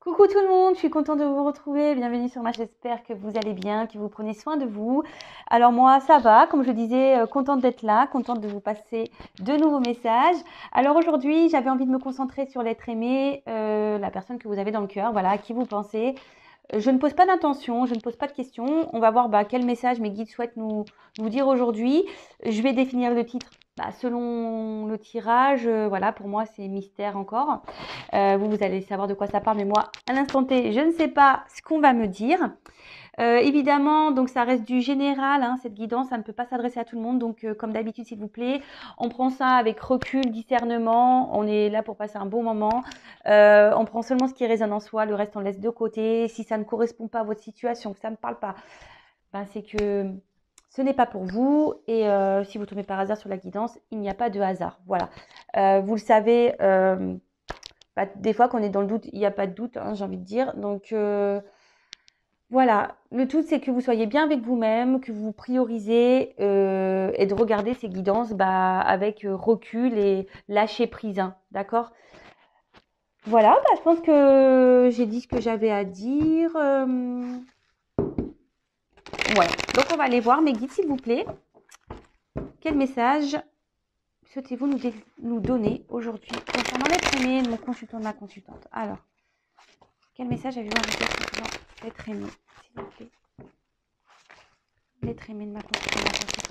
Coucou tout le monde, je suis contente de vous retrouver. Bienvenue sur ma chaîne, j'espère que vous allez bien, que vous prenez soin de vous. Alors moi, ça va, comme je disais, contente d'être là, contente de vous passer de nouveaux messages. Alors aujourd'hui, j'avais envie de me concentrer sur l'être aimé, la personne que vous avez dans le cœur, voilà, à qui vous pensez. Je ne pose pas d'intention, je ne pose pas de questions. On va voir quel message mes guides souhaitent nous dire aujourd'hui. Je vais définir le titre selon le tirage. Voilà, pour moi, c'est mystère encore. Vous allez savoir de quoi ça parle, mais moi, à l'instant T, je ne sais pas ce qu'on va me dire. Évidemment, donc ça reste du général, hein, cette guidance, ça ne peut pas s'adresser à tout le monde. Donc, comme d'habitude, s'il vous plaît, on prend ça avec recul, discernement. On est là pour passer un bon moment. On prend seulement ce qui résonne en soi, le reste on laisse de côté. Si ça ne correspond pas à votre situation, que ça ne parle pas, c'est que ce n'est pas pour vous. Et si vous tombez par hasard sur la guidance, il n'y a pas de hasard. Voilà. Vous le savez, des fois qu'on est dans le doute, il n'y a pas de doute, hein, j'ai envie de dire. Donc voilà, le tout c'est que vous soyez bien avec vous-même, que vous priorisez et de regarder ces guidances avec recul et lâcher prise, hein, d'accord? Voilà, je pense que j'ai dit ce que j'avais à dire. Voilà, donc on va aller voir mes guides, s'il vous plaît. Quel message souhaitez-vous nous donner aujourd'hui concernant l'être aimé de mon consultant, de ma consultante? Alors, quel message avez-vous à me dire concernant l'être aimé, s'il vous plaît? L'être aimé de ma consultante, de ma consultante.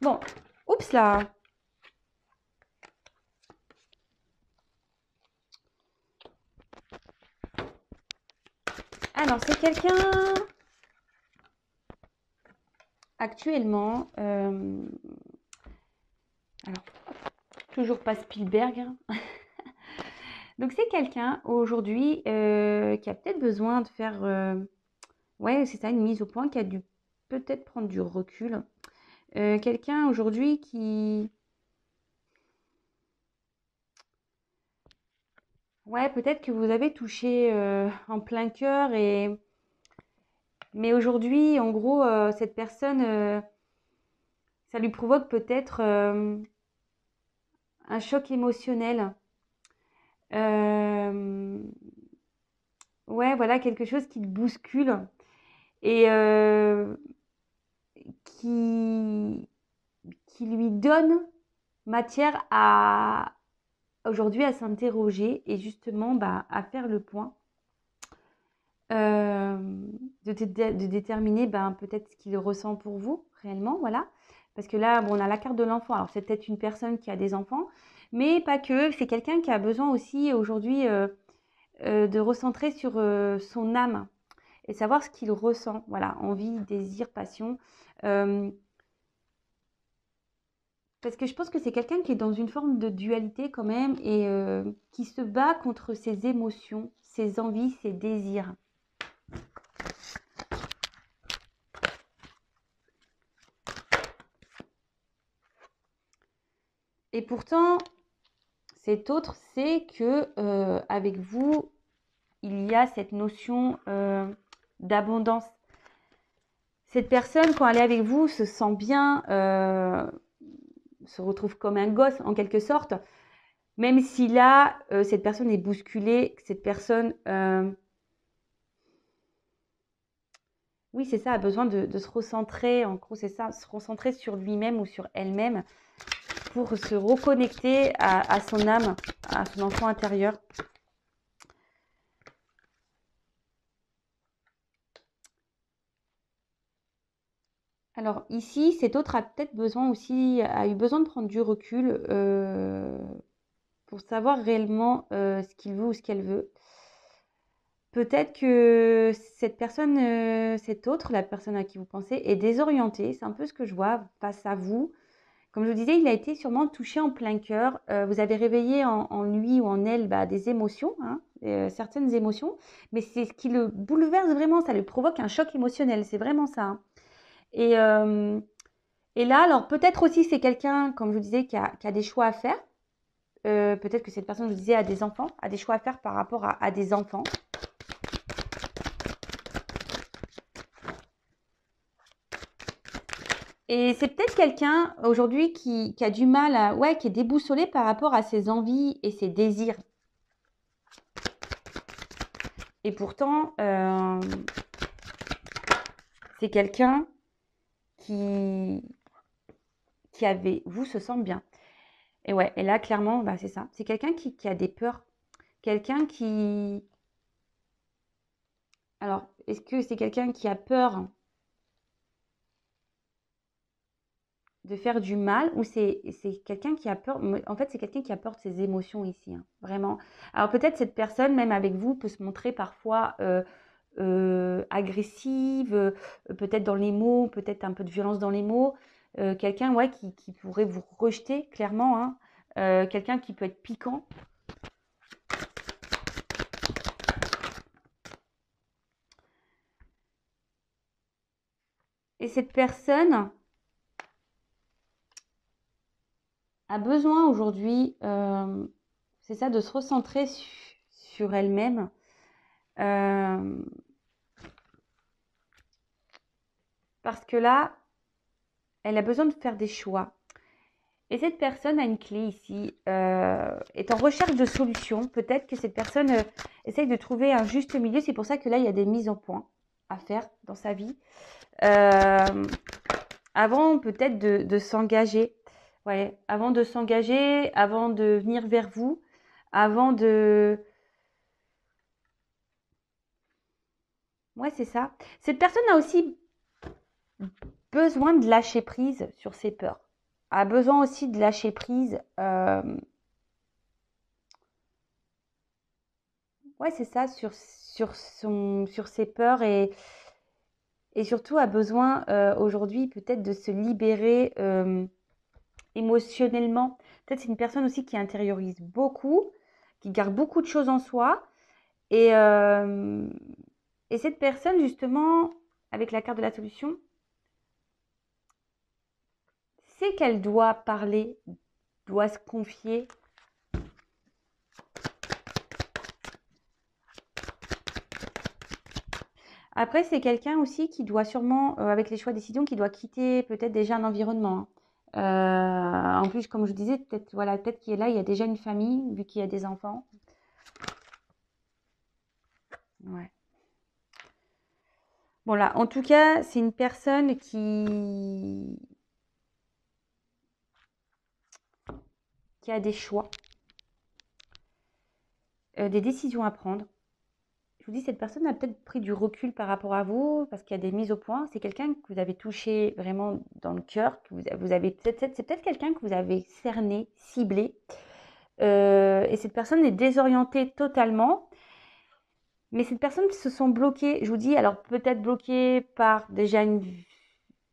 Bon, oups là. Alors, c'est quelqu'un actuellement. Alors, toujours pas Spielberg, hein. Donc, c'est quelqu'un aujourd'hui qui a peut-être besoin de faire. Ouais, c'est ça, une mise au point, qui a dû peut-être prendre du recul. Quelqu'un aujourd'hui qui. Ouais, peut-être que vous avez touché en plein cœur et. Mais aujourd'hui, en gros, cette personne, ça lui provoque peut-être un choc émotionnel. Euh, ouais, voilà, quelque chose qui le bouscule et qui, qui lui donne matière à aujourd'hui à s'interroger et justement à faire le point, euh, de déterminer peut-être ce qu'il ressent pour vous réellement, voilà. Parce que là, bon, on a la carte de l'enfant. Alors, c'est peut-être une personne qui a des enfants, mais pas que. C'est quelqu'un qui a besoin aussi aujourd'hui de recentrer sur son âme et savoir ce qu'il ressent. Voilà, envie, désir, passion. Euh, parce que je pense que c'est quelqu'un qui est dans une forme de dualité quand même et qui se bat contre ses émotions, ses envies, ses désirs. Et pourtant, cet autre sait que avec vous, il y a cette notion d'abondance. Cette personne, quand elle est avec vous, se sent bien, se retrouve comme un gosse en quelque sorte, même si là, cette personne est bousculée, cette personne, oui, c'est ça, a besoin de se recentrer, en gros, c'est ça, se recentrer sur lui-même ou sur elle-même pour se reconnecter à son âme, à son enfant intérieur. Alors ici, cet autre a peut-être besoin aussi, a eu besoin de prendre du recul pour savoir réellement ce qu'il veut ou ce qu'elle veut. Peut-être que cette personne, cette autre, la personne à qui vous pensez, est désorientée. C'est un peu ce que je vois face à vous. Comme je vous disais, il a été sûrement touché en plein cœur. Vous avez réveillé en lui ou en elle des émotions, hein, certaines émotions. Mais c'est ce qui le bouleverse vraiment. Ça lui provoque un choc émotionnel. C'est vraiment ça, hein. Et, euh, et là, alors peut-être aussi c'est quelqu'un, comme je vous disais, qui a des choix à faire. Peut-être que cette personne, je vous disais, a des enfants, a des choix à faire par rapport à des enfants. Et c'est peut-être quelqu'un aujourd'hui qui a du mal à, ouais, qui est déboussolé par rapport à ses envies et ses désirs. Et pourtant, c'est quelqu'un qui avait, vous se sent bien. Et ouais, et là, clairement, bah, c'est ça. C'est quelqu'un qui a des peurs. Quelqu'un qui... Alors, est-ce que c'est quelqu'un qui a peur de faire du mal ou c'est quelqu'un qui a peur... En fait, c'est quelqu'un qui a peur de ses émotions ici, hein, vraiment. Alors, peut-être cette personne, même avec vous, peut se montrer parfois agressive, peut-être dans les mots, peut-être un peu de violence dans les mots. Quelqu'un, ouais, qui pourrait vous rejeter, clairement, hein. Quelqu'un qui peut être piquant. Et cette personne a besoin aujourd'hui, c'est ça, de se recentrer sur elle-même. Parce que là, elle a besoin de faire des choix. Et cette personne a une clé ici, est en recherche de solutions. Peut-être que cette personne essaye de trouver un juste milieu. C'est pour ça que là, il y a des mises au point à faire dans sa vie. Avant peut-être de s'engager. Ouais, avant de s'engager, avant de venir vers vous, avant de... Ouais, c'est ça. Cette personne a aussi besoin de lâcher prise sur ses peurs. A besoin aussi de lâcher prise. Ouais, c'est ça, sur ses peurs et surtout a besoin aujourd'hui peut-être de se libérer émotionnellement. Peut-être c'est une personne aussi qui intériorise beaucoup, qui garde beaucoup de choses en soi. Et, euh, et cette personne, justement, avec la carte de la solution, c'est qu'elle doit parler, doit se confier. Après, c'est quelqu'un aussi qui doit sûrement, avec les choix de décision, qui doit quitter peut-être déjà un environnement, hein. En plus, comme je disais, peut-être voilà, peut-être qu'il est là, il y a déjà une famille, vu qu'il y a des enfants. Ouais. Bon là, en tout cas, c'est une personne qui a des choix, des décisions à prendre. Je vous dis, cette personne a peut-être pris du recul par rapport à vous parce qu'il y a des mises au point. C'est quelqu'un que vous avez touché vraiment dans le cœur, que vous avez c'est peut-être quelqu'un que vous avez cerné, ciblé. Et cette personne est désorientée totalement. Mais cette personne se sent bloquée, je vous dis, alors peut-être bloquée par déjà une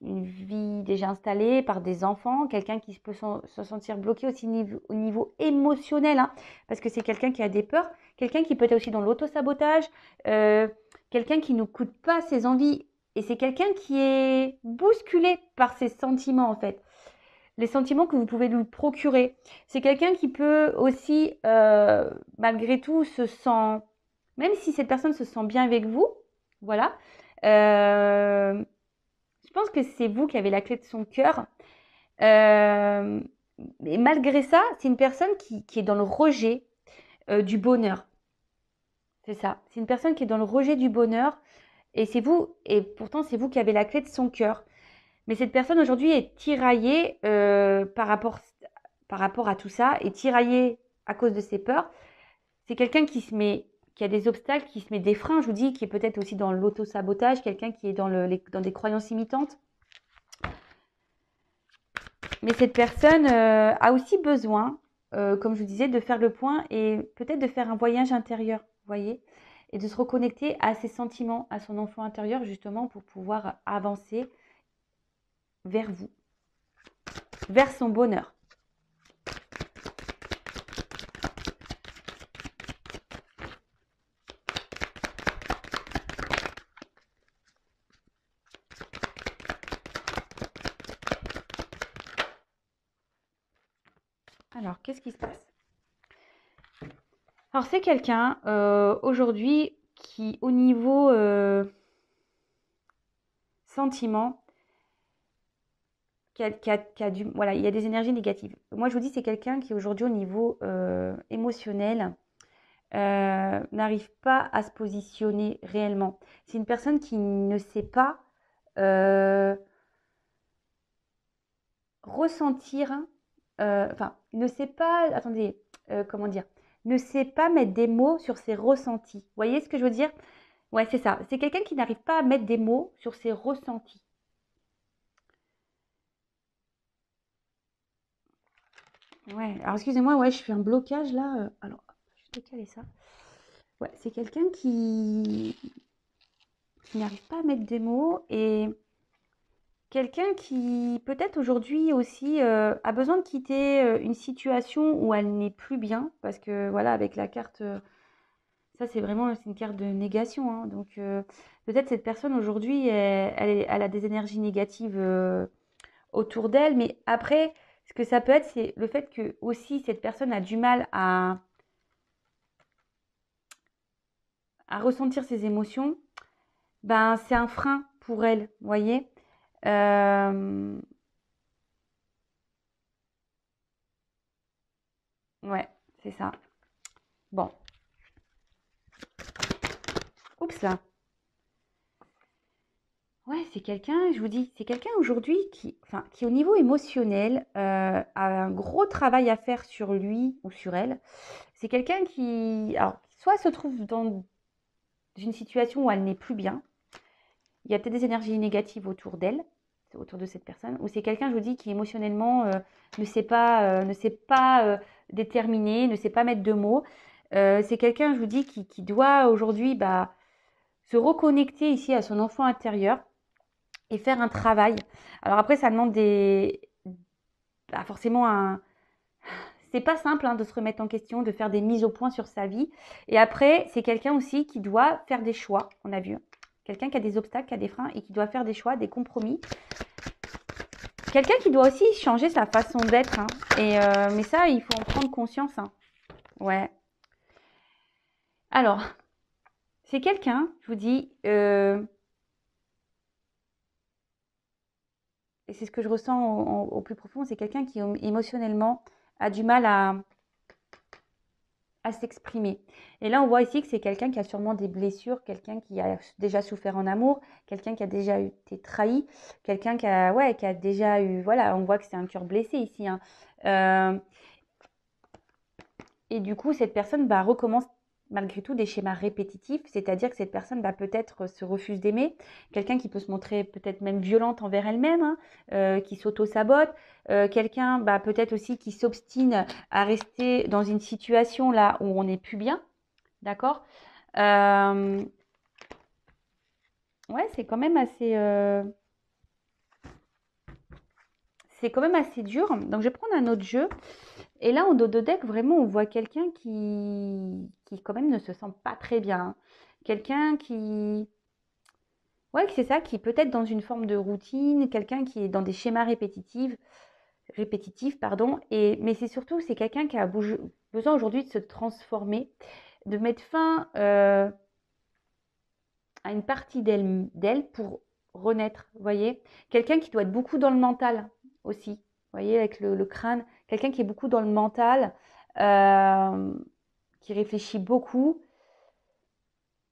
vie déjà installée, par des enfants, quelqu'un qui peut se sentir bloqué aussi au niveau émotionnel, hein, parce que c'est quelqu'un qui a des peurs, quelqu'un qui peut être aussi dans l'autosabotage, quelqu'un qui ne coûte pas ses envies, et c'est quelqu'un qui est bousculé par ses sentiments en fait. Les sentiments que vous pouvez lui procurer. C'est quelqu'un qui peut aussi, malgré tout, se sent, même si cette personne se sent bien avec vous, voilà, je pense que c'est vous qui avez la clé de son cœur. Et malgré ça, c'est une personne qui est dans le rejet du bonheur. C'est ça. C'est une personne qui est dans le rejet du bonheur. Et c'est vous, et pourtant c'est vous qui avez la clé de son cœur. Mais cette personne aujourd'hui est tiraillée par rapport à tout ça, est tiraillée à cause de ses peurs. C'est quelqu'un qui a des obstacles, qui se met des freins, je vous dis, qui est peut-être aussi dans l'auto-sabotage, quelqu'un qui est dans des croyances imitantes. Mais cette personne a aussi besoin, comme je vous disais, de faire le point et peut-être de faire un voyage intérieur, vous voyez, et de se reconnecter à ses sentiments, à son enfant intérieur, justement, pour pouvoir avancer vers vous, vers son bonheur. Alors, qu'est-ce qui se passe? Alors, c'est quelqu'un aujourd'hui qui, au niveau sentiment, voilà, il y a des énergies négatives. Moi, je vous dis, c'est quelqu'un qui aujourd'hui au niveau émotionnel n'arrive pas à se positionner réellement. C'est une personne qui ne sait pas euh, ressentir, enfin, ne sait pas, attendez, comment dire, ne sait pas mettre des mots sur ses ressentis. Vous voyez ce que je veux dire? Ouais, c'est ça. C'est quelqu'un qui n'arrive pas à mettre des mots sur ses ressentis. Ouais, alors excusez-moi, ouais, je fais un blocage là. Alors, je vais décaler ça. Ouais, c'est quelqu'un qui n'arrive pas à mettre des mots et quelqu'un qui peut-être aujourd'hui aussi a besoin de quitter une situation où elle n'est plus bien parce que voilà, avec la carte, ça c'est vraiment c'est une carte de négation, hein, donc peut-être cette personne aujourd'hui, elle a des énergies négatives autour d'elle, mais après, ce que ça peut être, c'est le fait que aussi cette personne a du mal à ressentir ses émotions, ben c'est un frein pour elle, vous voyez. Euh, ouais, c'est ça. Bon, oups là. Ouais, c'est quelqu'un, je vous dis, c'est quelqu'un aujourd'hui qui, enfin, qui au niveau émotionnel a un gros travail à faire sur lui ou sur elle. C'est quelqu'un qui, alors, soit se trouve dans une situation où elle n'est plus bien, il y a peut-être des énergies négatives autour d'elle, autour de cette personne, ou c'est quelqu'un, je vous dis, qui émotionnellement ne sait pas déterminer, ne sait pas mettre de mots. C'est quelqu'un, je vous dis, qui doit aujourd'hui bah, se reconnecter ici à son enfant intérieur et faire un travail. Alors après, ça demande bah, forcément un. C'est pas simple hein, de se remettre en question, de faire des mises au point sur sa vie. Et après, c'est quelqu'un aussi qui doit faire des choix, on a vu. Quelqu'un qui a des obstacles, qui a des freins et qui doit faire des choix, des compromis. Quelqu'un qui doit aussi changer sa façon d'être. Hein. Mais ça, il faut en prendre conscience. Hein. Ouais. Alors, c'est quelqu'un, je vous dis, et c'est ce que je ressens au plus profond, c'est quelqu'un qui émotionnellement a du mal à s'exprimer. Et là, on voit ici que c'est quelqu'un qui a sûrement des blessures, quelqu'un qui a déjà souffert en amour, quelqu'un qui a déjà été trahi, quelqu'un ouais, qui a déjà eu, voilà, on voit que c'est un cœur blessé ici. Hein. Euh, et du coup, cette personne bah, recommence malgré tout des schémas répétitifs, c'est-à-dire que cette personne bah, peut-être se refuse d'aimer, quelqu'un qui peut se montrer peut-être même violente envers elle-même, hein, qui s'auto-sabote, quelqu'un bah, peut-être aussi qui s'obstine à rester dans une situation là où on n'est plus bien, d'accord. Ouais, c'est quand même assez dur. Donc, je vais prendre un autre jeu. Et là, en dos de deck, vraiment, on voit quelqu'un qui quand même ne se sent pas très bien. Hein. Quelqu'un qui, ouais, c'est ça, qui est peut-être dans une forme de routine, quelqu'un qui est dans des schémas répétitifs, pardon. Mais c'est surtout, c'est quelqu'un qui a besoin aujourd'hui de se transformer, de mettre fin à une partie d'elle pour renaître, vous voyez. Quelqu'un qui doit être beaucoup dans le mental aussi, vous voyez, avec le crâne. Quelqu'un qui est beaucoup dans le mental, euh, qui réfléchit beaucoup.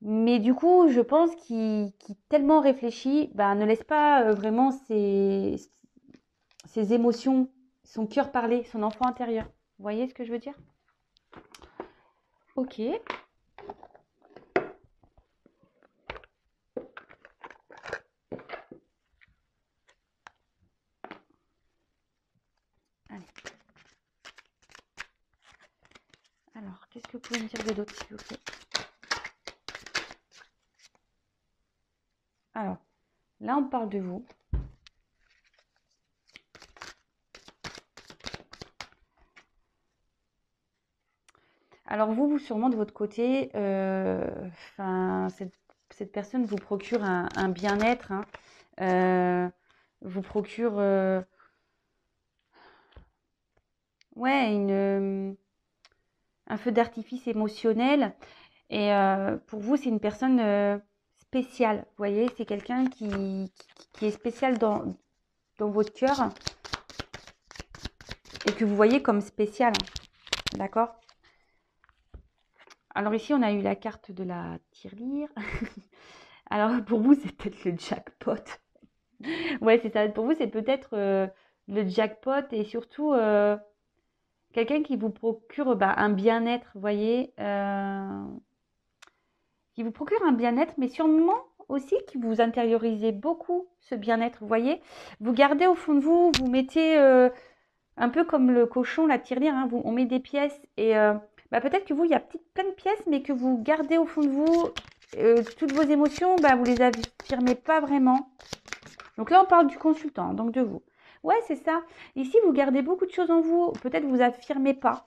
Mais du coup, je pense qu'il tellement réfléchit, bah, ne laisse pas vraiment ses émotions, son cœur parler, son enfant intérieur. Vous voyez ce que je veux dire? Ok. Allez. Alors, qu'est-ce que vous pouvez me dire de d'autre, s'il vous plaît? Alors, là, on parle de vous. Alors vous sûrement de votre côté, cette personne vous procure un bien-être, hein, vous procure, ouais, un feu d'artifice émotionnel. Et pour vous, c'est une personne spéciale. Vous voyez, c'est quelqu'un qui est spécial dans votre cœur et que vous voyez comme spécial. D'accord? Alors ici, on a eu la carte de la tirelire. Alors pour vous, c'est peut-être le jackpot. Ouais, c'est ça. Pour vous, c'est peut-être le jackpot et surtout quelqu'un qui vous procure un bien-être, vous voyez, qui vous procure un bien-être, mais sûrement aussi qui vous intériorisez beaucoup ce bien-être, vous voyez. Vous gardez au fond de vous, vous mettez un peu comme le cochon, la tirelire, hein, on met des pièces et peut-être que vous, il y a plein de pièces, mais que vous gardez au fond de vous toutes vos émotions, vous les affirmez pas vraiment. Donc là, on parle du consultant, donc de vous. Ouais, c'est ça. Ici, vous gardez beaucoup de choses en vous. Peut-être vous affirmez pas.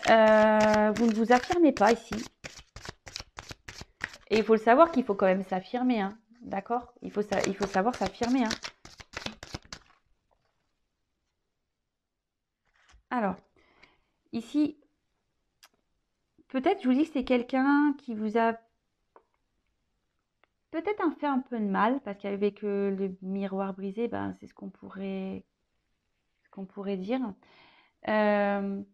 Vous ne vous affirmez pas ici. Et il faut le savoir qu'il faut quand même s'affirmer. Hein. D'accord? Il faut savoir s'affirmer. Hein. Alors, ici, peut-être, je vous dis que c'est quelqu'un qui vous a peut-être fait un peu de mal, parce qu'avec le miroir brisé, c'est ce qu'on pourrait dire. Peut-être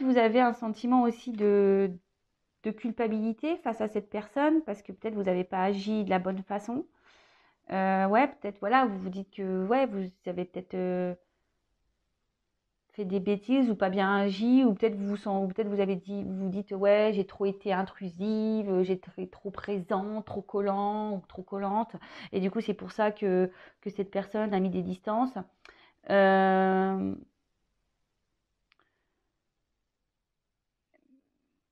vous avez un sentiment aussi de culpabilité face à cette personne, parce que peut-être vous n'avez pas agi de la bonne façon. Ouais, peut-être, voilà, vous vous dites que ouais, vous avez peut-être fait des bêtises ou pas bien agi, ou peut-être vous avez dit, vous vous dites ouais, j'ai trop été intrusive, j'ai été trop présent, trop collant ou trop collante, et du coup c'est pour ça que cette personne a mis des distances.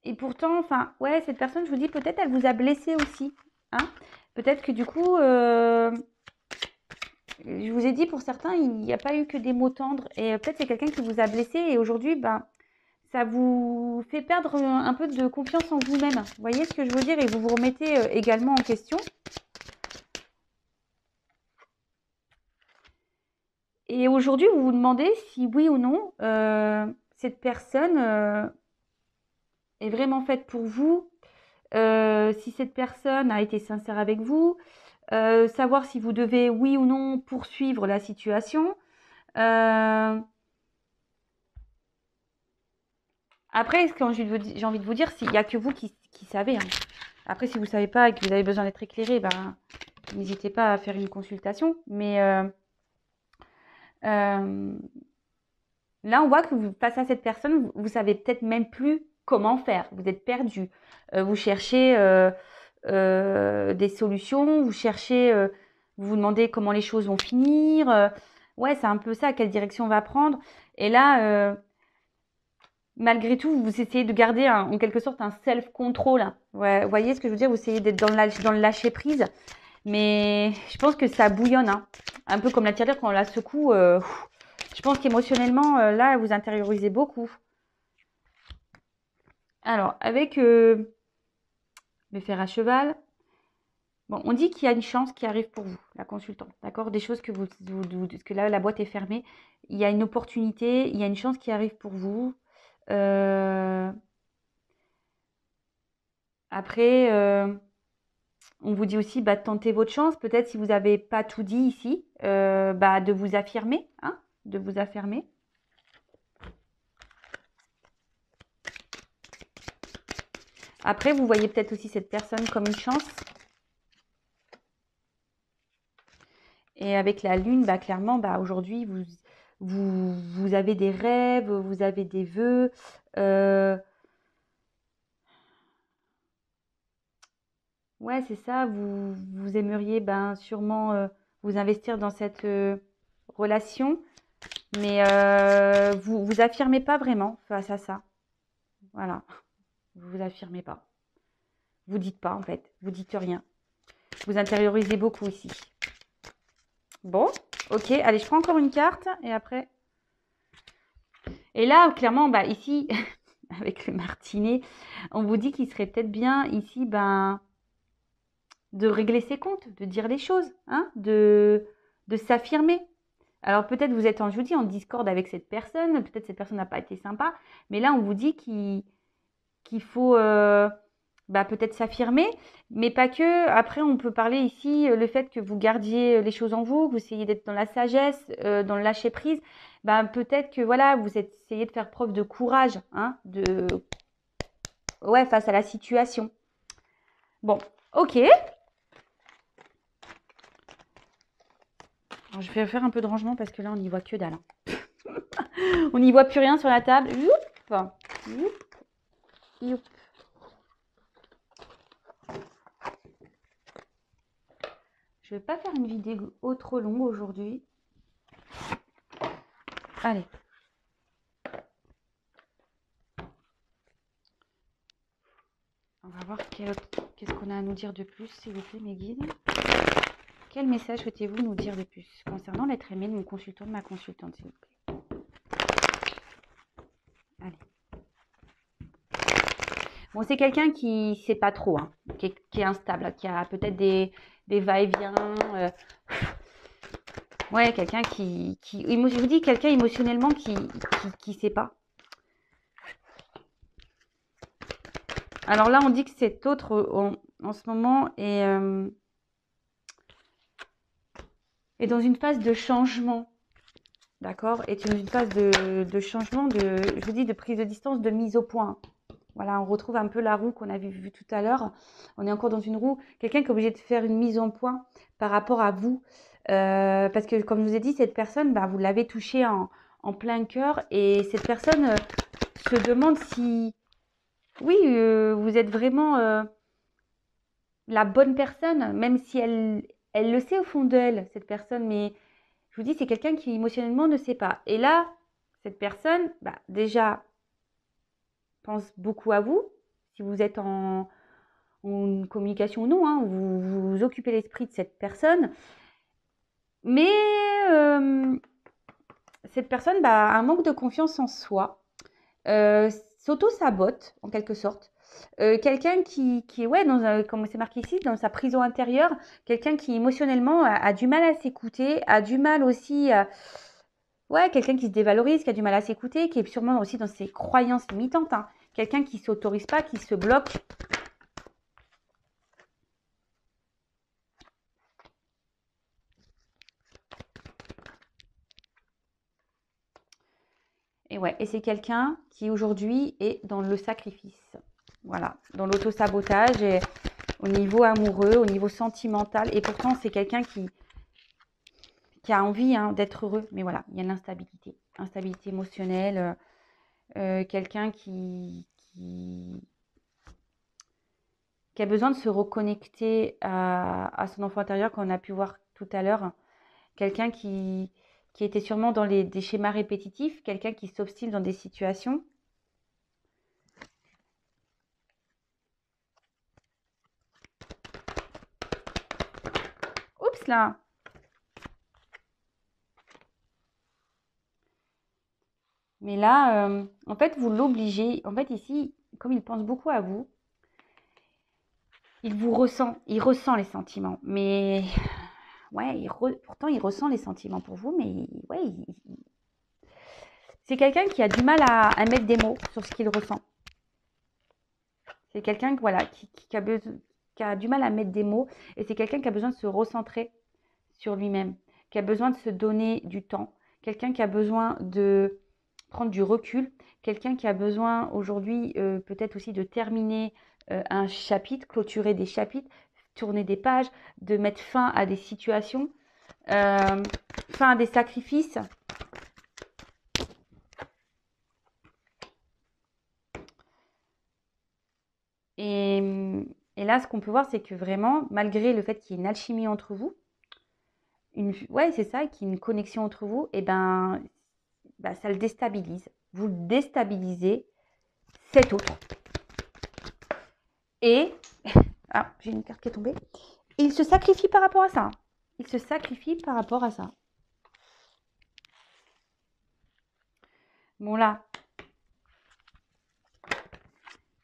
Et pourtant, enfin, ouais, cette personne, je vous dis, peut-être elle vous a blessé aussi. Hein. Peut-être que du coup, je vous ai dit, pour certains, il n'y a pas eu que des mots tendres. Et peut-être c'est quelqu'un qui vous a blessé. Et aujourd'hui, ça vous fait perdre un peu de confiance en vous-même. Vous voyez ce que je veux dire? Et vous vous remettez également en question. Et aujourd'hui, vous vous demandez si oui ou non, cette personne est vraiment faite pour vous. Si cette personne a été sincère avec vous, savoir si vous devez, oui ou non, poursuivre la situation. Après, quand j'ai envie de vous dire, il n'y a que vous qui savez. Hein. Après, si vous ne savez pas et que vous avez besoin d'être éclairé, n'hésitez pas à faire une consultation. Mais là, on voit que face à cette personne, vous ne savez peut-être même plus comment faire. Vous êtes perdu. Vous cherchez des solutions, vous cherchez, vous vous demandez comment les choses vont finir. Ouais, c'est un peu ça, quelle direction on va prendre. Et là, malgré tout, vous essayez de garder en quelque sorte un self-control. Hein. Ouais, vous voyez ce que je veux dire? Vous essayez d'être dans le lâcher-prise. Mais je pense que ça bouillonne. Hein. Un peu comme la tirelire quand on la secoue. Je pense qu'émotionnellement, là, vous intériorisez beaucoup. Alors, avec le fer à cheval, bon, on dit qu'il y a une chance qui arrive pour vous, la consultante, d'accord? Des choses que parce que là, la boîte est fermée. Il y a une opportunité, il y a une chance qui arrive pour vous. Après, on vous dit aussi, tentez votre chance. Peut-être si vous n'avez pas tout dit ici, de vous affirmer, hein, de vous affirmer. Après, vous voyez peut-être aussi cette personne comme une chance. Et avec la lune, clairement, aujourd'hui, vous avez des rêves, vous avez des vœux. Ouais, c'est ça. Vous aimeriez sûrement vous investir dans cette relation, mais vous affirmez pas vraiment face à ça. Voilà, vous affirmez pas. Vous dites pas en fait, vous dites rien. Vous intériorisez beaucoup ici. Bon, ok, allez, je prends encore une carte et après. Et là, clairement, ici, avec le martinet, on vous dit qu'il serait peut-être bien ici, de régler ses comptes, de dire les choses, hein, de s'affirmer. Alors peut-être vous êtes, je vous dis, en discorde avec cette personne, peut-être cette personne n'a pas été sympa, mais là on vous dit qu'il faut bah, peut-être s'affirmer, mais pas que. Après, on peut parler ici le fait que vous gardiez les choses en vous, que vous essayez d'être dans la sagesse, dans le lâcher prise. Bah, peut-être que voilà, vous essayez de faire preuve de courage, hein, ouais, face à la situation. Bon, ok. Alors, je vais faire un peu de rangement parce que là, on n'y voit que dalle, hein. On n'y voit plus rien sur la table. Youp, youp, youp. Je vais pas faire une vidéo trop longue aujourd'hui. Allez. On va voir qu'est-ce qu'on a à nous dire de plus, s'il vous plaît, mes guides. Quel message souhaitez-vous nous dire de plus concernant l'être aimé de mon consultant, de ma consultante, s'il vous plaît. Allez. Bon, c'est quelqu'un qui ne sait pas trop, hein, qui est instable, qui a peut-être des va-et-vient. Ouais, quelqu'un je vous dis, quelqu'un émotionnellement qui sait pas. Alors là, on dit que cet autre, en ce moment, est dans une phase de changement. D'accord? Est dans une phase de changement, je vous dis, de prise de distance, de mise au point. Voilà, on retrouve un peu la roue qu'on avait vue tout à l'heure. On est encore dans une roue. Quelqu'un qui est obligé de faire une mise en point par rapport à vous. Parce que, comme je vous ai dit, cette personne, bah, vous l'avez touchée en plein cœur. Et cette personne se demande si, oui, vous êtes vraiment la bonne personne, même si elle le sait au fond d'elle, cette personne. Mais je vous dis, c'est quelqu'un qui émotionnellement ne sait pas. Et là, cette personne, bah, déjà, pense beaucoup à vous. Si vous êtes en communication ou non, hein, vous occupez l'esprit de cette personne. Mais cette personne bah, a un manque de confiance en soi, s'auto-sabote en quelque sorte. Quelqu'un qui est, ouais, comme c'est marqué ici, dans sa prison intérieure, quelqu'un qui émotionnellement a du mal à s'écouter, a du mal aussi ouais, quelqu'un qui se dévalorise, qui a du mal à s'écouter, qui est sûrement aussi dans ses croyances limitantes, hein. Quelqu'un qui ne s'autorise pas, qui se bloque. Et ouais, et c'est quelqu'un qui aujourd'hui est dans le sacrifice. Voilà, dans l'auto-sabotage et au niveau amoureux, au niveau sentimental. Et pourtant, c'est quelqu'un qui a envie hein, d'être heureux. Mais voilà, il y a l'instabilité. Instabilité émotionnelle. Quelqu'un qui a besoin de se reconnecter à son enfant intérieur, qu'on a pu voir tout à l'heure. Quelqu'un qui était sûrement dans des schémas répétitifs. Quelqu'un qui s'obstine dans des situations. Oups là! Mais là, en fait, vous l'obligez. En fait, ici, comme il pense beaucoup à vous, il ressent les sentiments. Mais ouais, pourtant, il ressent les sentiments pour vous, mais ouais, c'est quelqu'un qui a du mal à mettre des mots sur ce qu'il ressent. C'est quelqu'un voilà, qui a du mal à mettre des mots et c'est quelqu'un qui a besoin de se recentrer sur lui-même, qui a besoin de se donner du temps, quelqu'un qui a besoin de prendre du recul, quelqu'un qui a besoin aujourd'hui peut-être aussi de terminer un chapitre, clôturer des chapitres, tourner des pages, de mettre fin à des situations, fin à des sacrifices. Et, et là, ce qu'on peut voir, c'est que vraiment, malgré le fait qu'il y ait une alchimie entre vous, ouais, c'est ça, qu'il y ait une connexion entre vous, et ben, bah, ça le déstabilise. Vous le déstabilisez cet autre. Et, ah, j'ai une carte qui est tombée. Et il se sacrifie par rapport à ça. Il se sacrifie par rapport à ça. Bon là,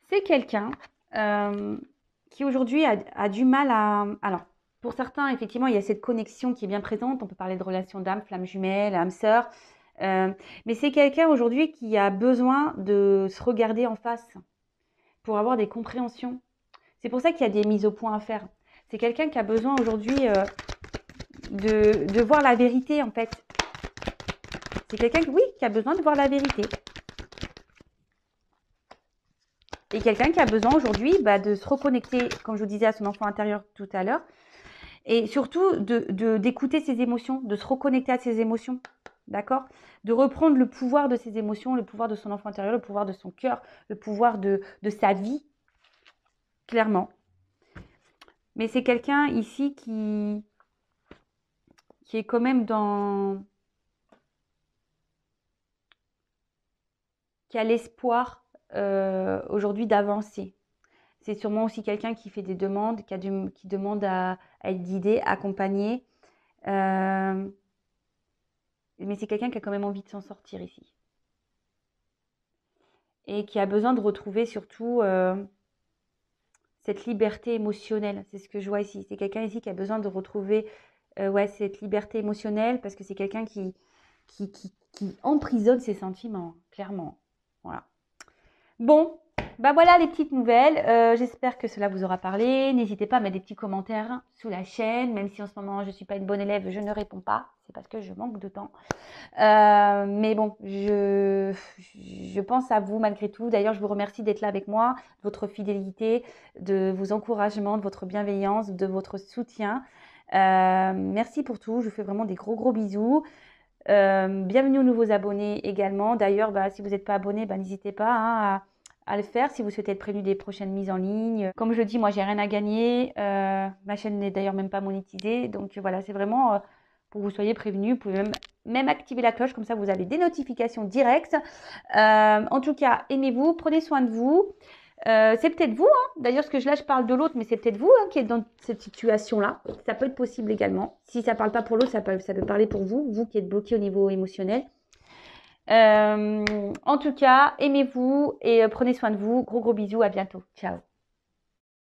c'est quelqu'un qui aujourd'hui a du mal à... Alors, pour certains, effectivement, il y a cette connexion qui est bien présente. On peut parler de relation d'âme, flamme jumelle, âme sœur. Mais c'est quelqu'un aujourd'hui qui a besoin de se regarder en face pour avoir des compréhensions, C'est pour ça qu'il y a des mises au point à faire. C'est quelqu'un qui a besoin aujourd'hui de voir la vérité, en fait. C'est quelqu'un, oui, qui a besoin de voir la vérité. Et quelqu'un qui a besoin aujourd'hui de se reconnecter, comme je vous disais, à son enfant intérieur tout à l'heure. Et surtout, d'écouter ses émotions, de se reconnecter à ses émotions. D'accord? De reprendre le pouvoir de ses émotions, le pouvoir de son enfant intérieur, le pouvoir de son cœur, le pouvoir de sa vie. Clairement. Mais c'est quelqu'un ici qui est quand même qui a l'espoir aujourd'hui d'avancer. C'est sûrement aussi quelqu'un qui fait des demandes, qui demande à être guidé, accompagné. Mais c'est quelqu'un qui a quand même envie de s'en sortir ici. Et qui a besoin de retrouver surtout cette liberté émotionnelle. C'est ce que je vois ici. C'est quelqu'un ici qui a besoin de retrouver cette liberté émotionnelle parce que c'est quelqu'un qui emprisonne ses sentiments, clairement. Voilà. Bon, voilà les petites nouvelles. J'espère que cela vous aura parlé. N'hésitez pas à mettre des petits commentaires sous la chaîne, même si en ce moment je ne suis pas une bonne élève, je ne réponds pas. C'est parce que je manque de temps. Mais bon, je pense à vous malgré tout. D'ailleurs, je vous remercie d'être là avec moi, de votre fidélité, de vos encouragements, de votre bienveillance, de votre soutien. Merci pour tout. Je vous fais vraiment des gros bisous. Bienvenue aux nouveaux abonnés également. D'ailleurs, si vous n'êtes pas abonné, n'hésitez pas à le faire si vous souhaitez être prévenu des prochaines mises en ligne. Comme je dis, moi, j'ai rien à gagner. Ma chaîne n'est d'ailleurs même pas monétisée. Donc voilà, c'est vraiment pour que vous soyez prévenus. Vous pouvez même activer la cloche, comme ça vous avez des notifications directes. En tout cas, aimez-vous, prenez soin de vous. C'est peut-être vous, d'ailleurs, je parle de l'autre, mais c'est peut-être vous qui êtes dans cette situation-là. Ça peut être possible également. Si ça ne parle pas pour l'autre, ça peut parler pour vous, vous qui êtes bloqué au niveau émotionnel. En tout cas, aimez-vous et prenez soin de vous. Gros bisous, à bientôt. Ciao.